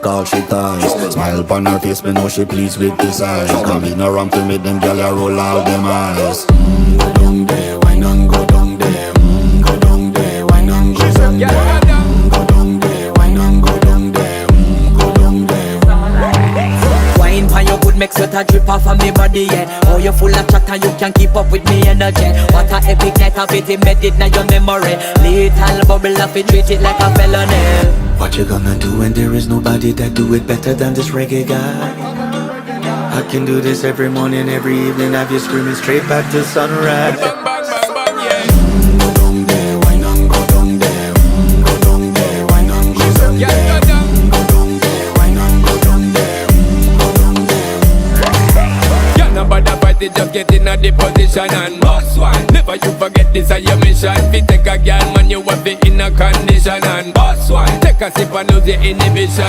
all she ties. Smile upon her face, me know she pleased with this eyes. Come in around to make them gyal a roll out them eyes. Go down there, why not go down there? Go down there, why not go down there? Go down there, why not go down there? Go down there. Wine pan your good make sweat a drip off of me body, yeah. Oh, you full of chatter, you can keep up with me energy. What a epic night of it, embedded in your memory. Little bubble of it, treat it like a felony. What you gonna do when there is nobody that do it better than this reggae guy? I can do this every morning, every evening, have you screaming straight back to sunrise. Go down there, why not go down there? Go down there, why not go down there? Go down there, why not go down there? Go down there. Yeah, nobody fight it, just get in a the position and boss one. Never you forget this is your mission. Fi take a girl, man, you have it in a condition and boss one. Take a sip and lose your inhibition.